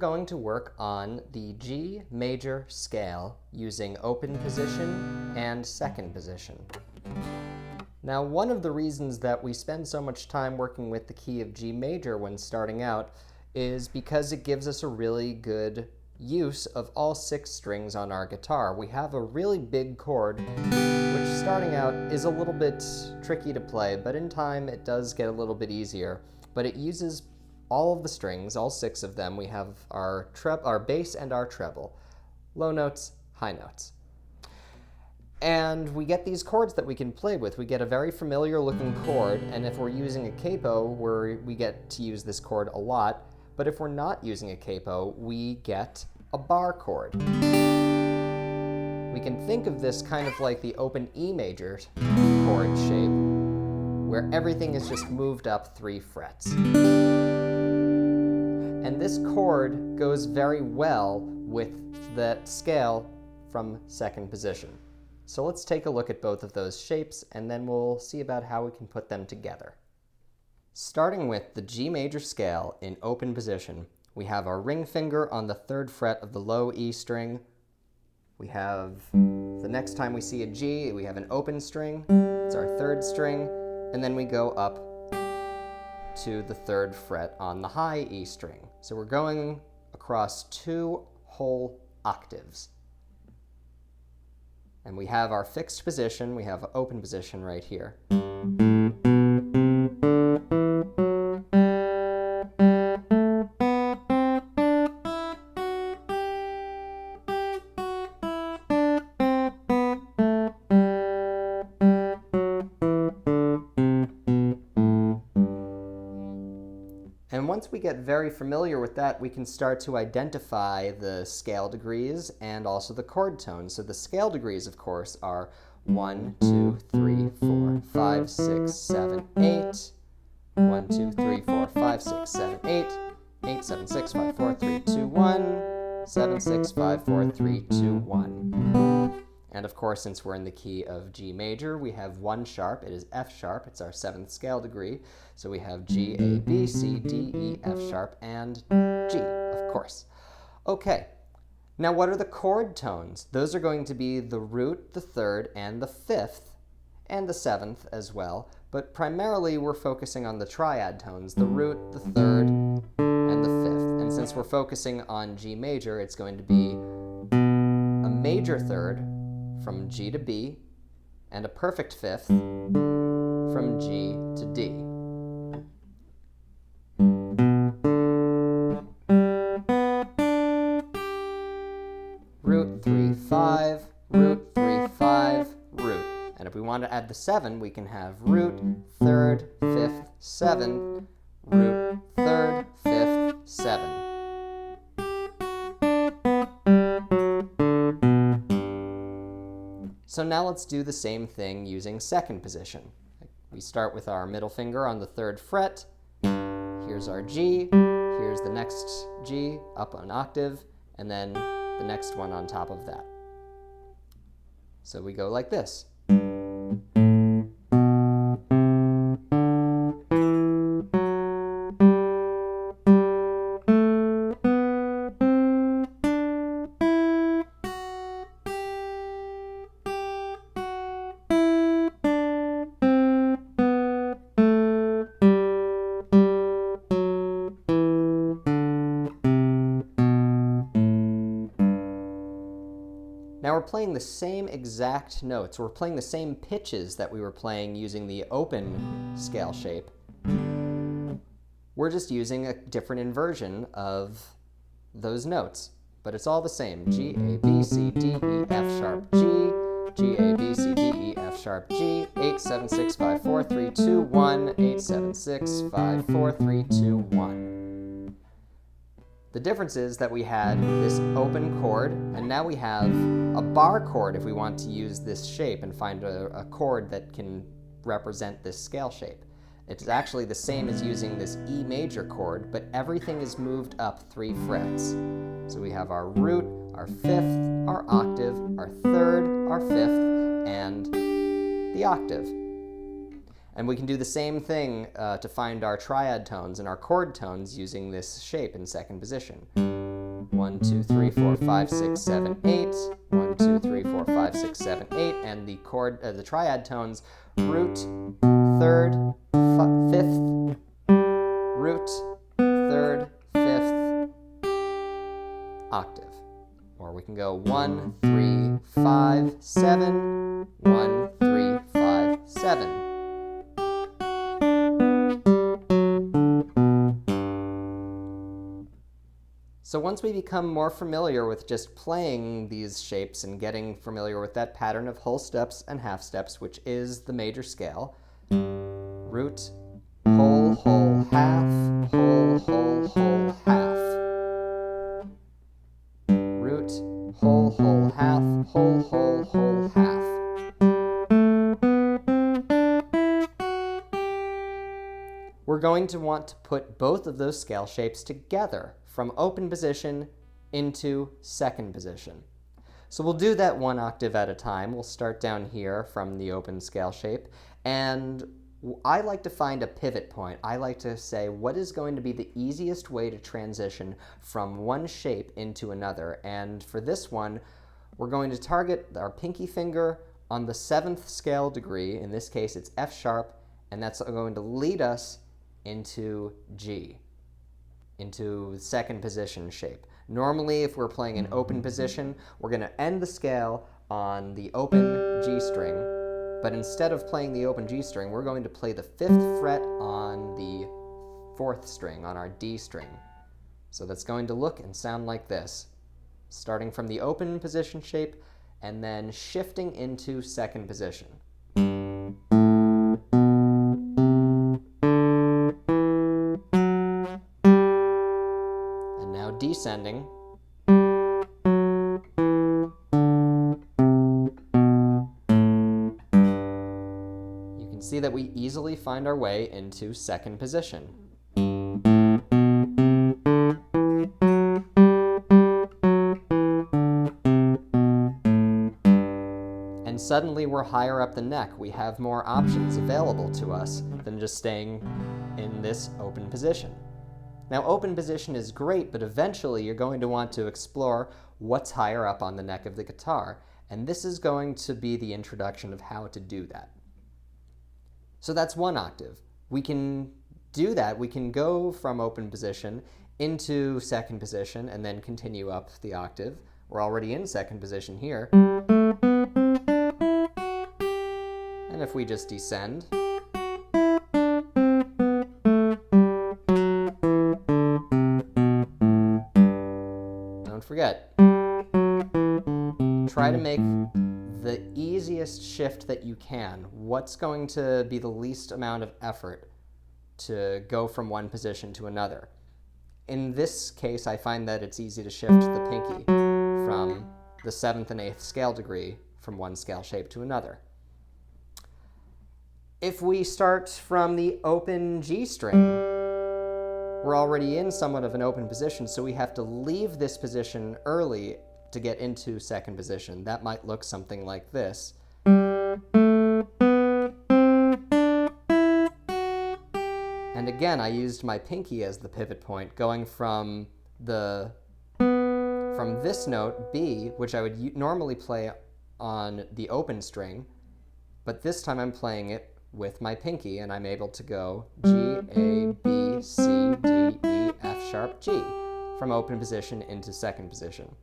going to work on the G major scale using open position and second position. Now, one of the reasons that we spend so much time working with the key of G major when starting out is because it gives us a really good use of all 6 strings on our guitar. We have a really big chord, which starting out is a little bit tricky to play, but in time it does get a little bit easier. But it uses all of the strings, all 6 of them. We have our bass and our treble, low notes, high notes. And we get these chords that we can play with. We get a very familiar looking chord, and if we're using a capo, we get to use this chord a lot. But if we're not using a capo, we get a bar chord. We can think of this kind of like the open E major chord shape, where everything is just moved up 3 frets. And this chord goes very well with that scale from second position. So let's take a look at both of those shapes, and then we'll see about how we can put them together. Starting with the G major scale in open position, we have our ring finger on the 3rd fret of the low E string. We have, the next time we see a G, we have an open string. It's our 3rd string. And then we go up to the 3rd fret on the high E string. So we're going across 2 whole octaves. And we have our fixed position, we have open position right here. And once we get very familiar with that, we can start to identify the scale degrees and also the chord tones. So the scale degrees, of course, are 1, 2, 3, 4, 5, 6, 7, 8. 1, 2, 3, 4, 5, 6, 7, 8. 8, 7, 6, 5, 4, 3, 2, 1. 7, 6, 5, 4, 3, 2, 1. And of course, since we're in the key of G major, we have 1 sharp. It is F sharp. It's our 7th scale degree. So we have G, A, B, C, D, E, F sharp, and G, of course. Okay, now what are the chord tones? Those are going to be the root, the 3rd, and the 5th, and the 7th as well. But primarily, we're focusing on the triad tones, the root, the 3rd, and the 5th. And since we're focusing on G major, it's going to be a major 3rd, from G to B, and a perfect 5th from G to D. Root 3, 5, root 3, 5, root. And if we want to add the 7, we can have root, 3rd, 5th, 7th, root, 3rd, 5th, 7. So now let's do the same thing using second position. We start with our middle finger on the 3rd fret. Here's our G. Here's the next G up an octave, and then the next one on top of that. So we go like this. Now we're playing the same exact notes. We're playing the same pitches that we were playing using the open scale shape. We're just using a different inversion of those notes, but it's all the same. G, A, B, C, D, E, F sharp, G, G, A, B, C, D, E, F sharp, G, 8, 7, 6, 5, 4, 3, 2, 1, 8, 7, 6, 5, 4, 3, 2, 1. The difference is that we had this open chord, and now we have a bar chord if we want to use this shape and find a chord that can represent this scale shape. It's actually the same as using this E major chord, but everything is moved up 3 frets. So we have our root, our 5th, our octave, our 3rd, our 5th, and the octave. And we can do the same thing to find our triad tones and our chord tones using this shape in second position. 1, 2, 3, 4, 5, 6, 7, 8. 1, 2, 3, 4, 5, 6, 7, 8. And the the triad tones, root, third, fifth, root, third, fifth, octave. Or we can go 1, 3, 5, 7, 1, 3, 5, 7. So once we become more familiar with just playing these shapes and getting familiar with that pattern of whole steps and half steps, which is the major scale, root, whole, whole, half, whole, whole, whole, half. Root, whole, whole, half, whole, whole, whole, half. We're going to want to put both of those scale shapes together from open position into second position. So we'll do that one octave at a time. We'll start down here from the open scale shape, and I like to find a pivot point. I like to say what is going to be the easiest way to transition from one shape into another. And for this one, we're going to target our pinky finger on the 7th scale degree. In this case, it's F sharp, and that's going to lead us into G, into second position shape. Normally, if we're playing an open position, we're going to end the scale on the open G string, but instead of playing the open G string, we're going to play the 5th fret on the 4th string, on our D string. So that's going to look and sound like this, starting from the open position shape and then shifting into second position. Descending. You can see that we easily find our way into second position. And suddenly we're higher up the neck. We have more options available to us than just staying in this open position. Now, open position is great, but eventually you're going to want to explore what's higher up on the neck of the guitar, and this is going to be the introduction of how to do that. So that's one octave. We can do that. We can go from open position into second position and then continue up the octave. We're already in second position here. And if we just descend, forget, try to make the easiest shift that you can. What's going to be the least amount of effort to go from one position to another? In this case, I find that it's easy to shift the pinky from the 7th and 8th scale degree from one scale shape to another. If we start from the open G string, we're already in somewhat of an open position, so we have to leave this position early to get into second position. That might look something like this. And again, I used my pinky as the pivot point, going from this note, B, which I would normally play on the open string, but this time I'm playing it with my pinky, and I'm able to go G, A, B, C, D, E, F sharp, G, from open position into second position.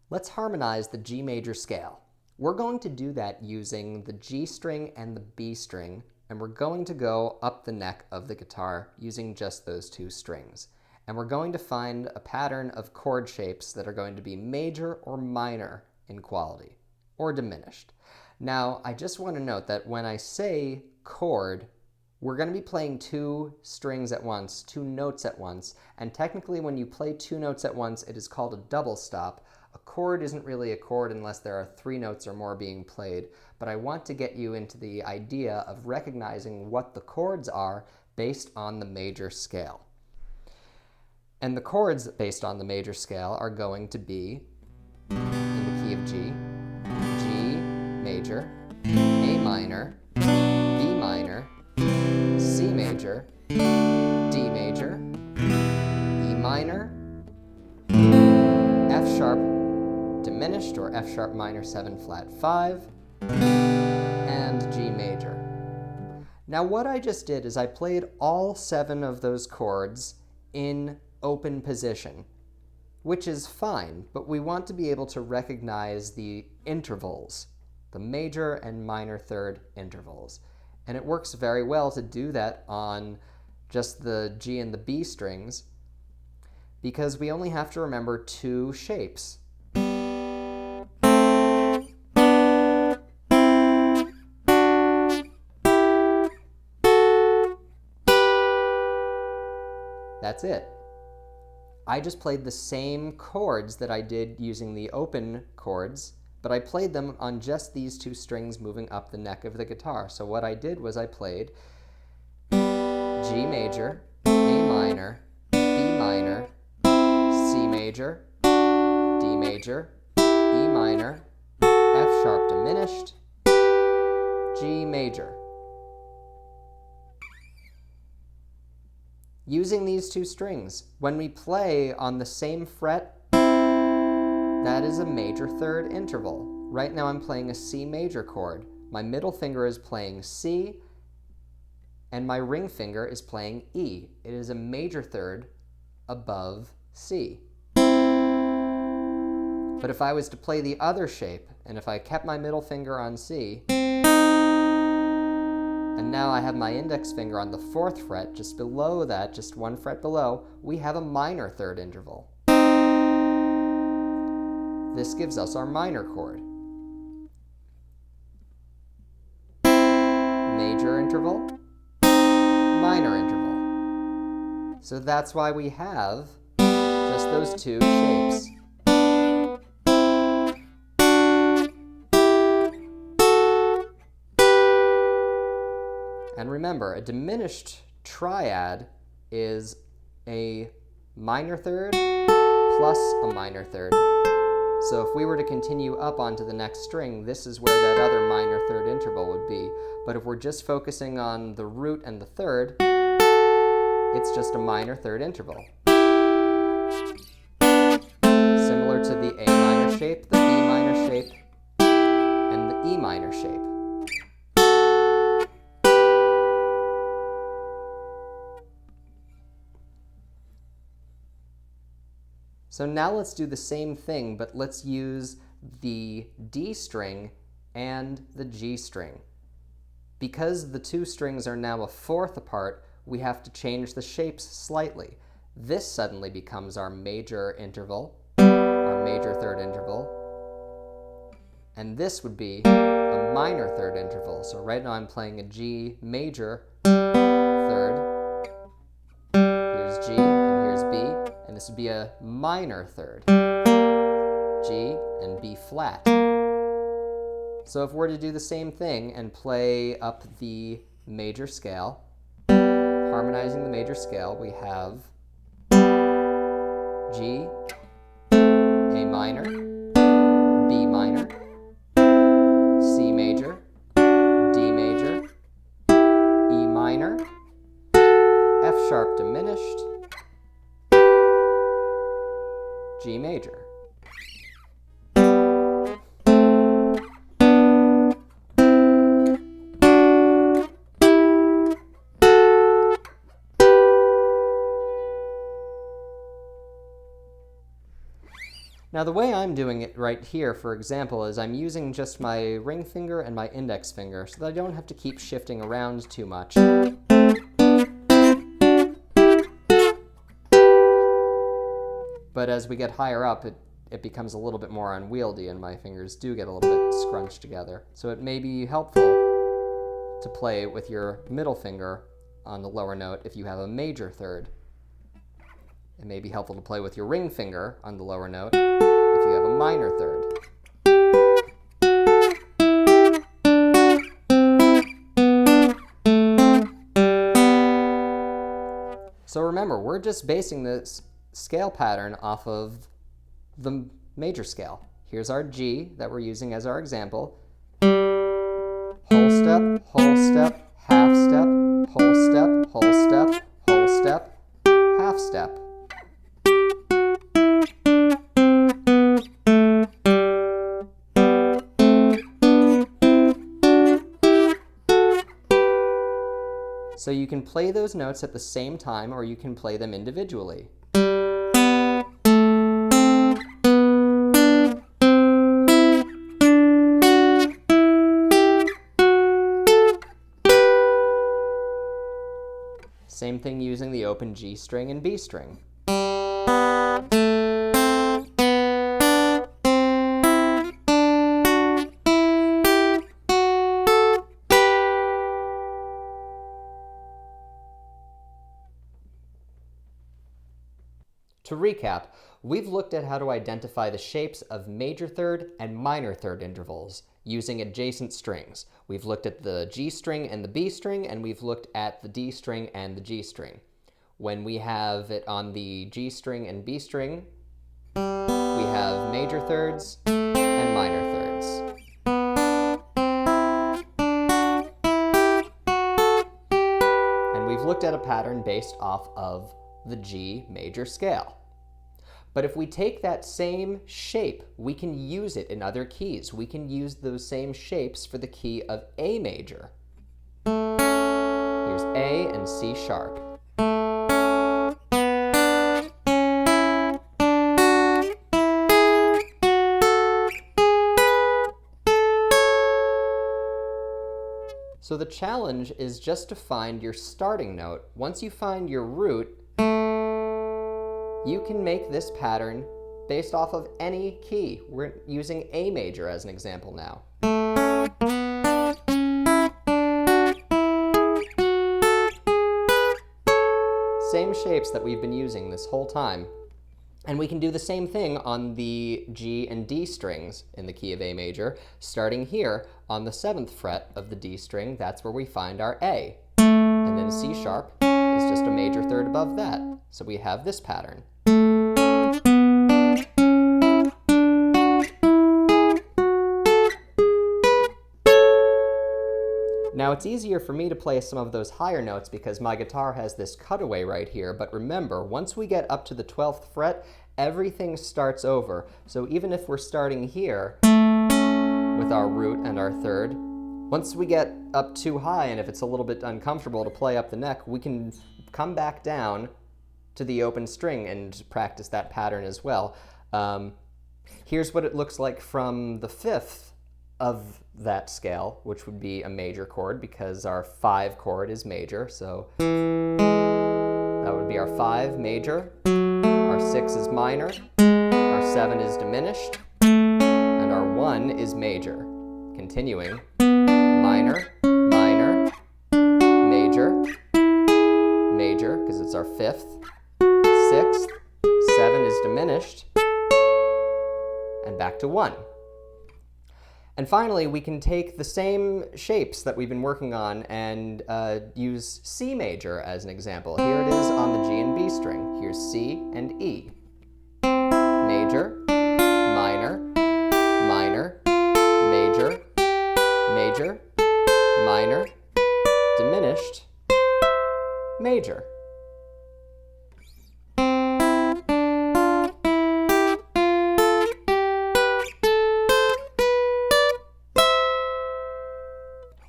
Let's harmonize the G major scale. We're going to do that using the G string and the B string, and we're going to go up the neck of the guitar using just those two strings. And we're going to find a pattern of chord shapes that are going to be major or minor in quality, or diminished. Now, I just want to note that when I say chord, we're going to be playing two strings at once, two notes at once, and technically when you play two notes at once, it is called a double stop. A chord isn't really a chord unless there are 3 notes or more being played, but I want to get you into the idea of recognizing what the chords are based on the major scale. And the chords based on the major scale are going to be in the key of G, major, A minor, B minor, C major, D major, E minor, F sharp diminished or F sharp minor 7 flat 5, and G major. Now what I just did is I played all 7 of those chords in open position, which is fine, but we want to be able to recognize the intervals, the major and minor third intervals. And it works very well to do that on just the G and the B strings, because we only have to remember 2 shapes. That's it. I just played the same chords that I did using the open chords, but I played them on just these 2 strings moving up the neck of the guitar. So what I did was I played G major, A minor, B minor, C major, D major, E minor, F sharp diminished, G major. Using these 2 strings, when we play on the same fret, that is a major third interval. Right now I'm playing a C major chord. My middle finger is playing C, and my ring finger is playing E. It is a major third above C. But if I was to play the other shape, and if I kept my middle finger on C, and now I have my index finger on the 4th fret, just below that, just 1 fret below, we have a minor third interval. This gives us our minor chord. Major interval, minor interval. So that's why we have just those 2 shapes. And remember, a diminished triad is a minor third plus a minor third. So if we were to continue up onto the next string, this is where that other minor third interval would be. But if we're just focusing on the root and the third, it's just a minor third interval. Similar to the A minor shape, the B minor shape, and the E minor shape. So now let's do the same thing, but let's use the D string and the G string. Because the 2 strings are now a 4th apart, we have to change the shapes slightly. This suddenly becomes our major interval, our major third interval, and this would be a minor third interval. So right now I'm playing a G major third. Here's G and here's B. And this would be a minor third, G and B flat. So if we're to do the same thing and play up the major scale, harmonizing the major scale, we have G, A minor, B minor, C major, D major, E minor, F sharp diminished, G major. Now the way I'm doing it right here, for example, is I'm using just my ring finger and my index finger so that I don't have to keep shifting around too much. But as we get higher up, it becomes a little bit more unwieldy and my fingers do get a little bit scrunched together. So it may be helpful to play with your middle finger on the lower note if you have a major third. It may be helpful to play with your ring finger on the lower note if you have a minor third. So remember, we're just basing this scale pattern off of the major scale. Here's our G that we're using as our example. whole step, whole step, half step, whole step, whole step, whole step, half step. So you can play those notes at the same time, or you can play them individually. Same thing using the open G string and B string. To recap, we've looked at how to identify the shapes of major third and minor third intervals using adjacent strings. We've looked at the G string and the B string, and we've looked at the D string and the G string. When we have it on the G string and B string, we have major thirds and minor thirds. And we've looked at a pattern based off of the G major scale. But if we take that same shape, we can use it in other keys. We can use those same shapes for the key of A major. Here's A and C sharp. So the challenge is just to find your starting note. Once you find your root, you can make this pattern based off of any key. We're using A major as an example now. Same shapes that we've been using this whole time. And we can do the same thing on the G and D strings in the key of A major. Starting here on the 7th fret of the D string, that's where we find our A. And then C sharp is just a major third above that. So we have this pattern. Now it's easier for me to play some of those higher notes because my guitar has this cutaway right here, but remember, once we get up to the 12th fret, everything starts over. So even if we're starting here with our root and our third, once we get up too high and if it's a little bit uncomfortable to play up the neck, we can come back down to the open string and practice that pattern as well. Here's what it looks like from the 5th of that scale, which would be a major chord because our 5 chord is major. So that would be our 5 major, our 6 is minor, our 7 is diminished, and our 1 is major. Continuing, minor, minor, major, major, because it's our 5th, 6th, 7 is diminished, and back to 1. And finally, we can take the same shapes that we've been working on and use C major as an example. Here it is on the G and B string. Here's C and E. Major, minor, minor, major, major, minor, diminished, major.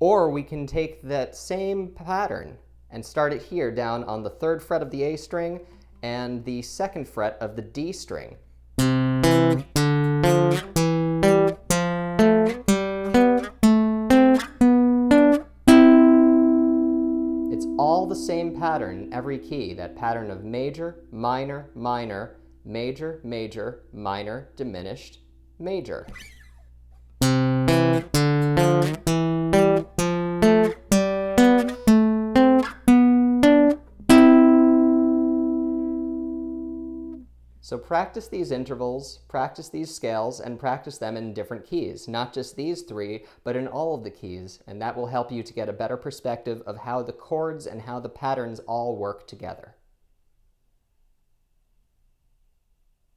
Or we can take that same pattern and start it here down on the 3rd fret of the A string and the 2nd fret of the D string. It's all the same pattern in every key, that pattern of major, minor, minor, major, major, minor, diminished, major. So practice these intervals, practice these scales, and practice them in different keys. Not just these 3, but in all of the keys. And that will help you to get a better perspective of how the chords and how the patterns all work together.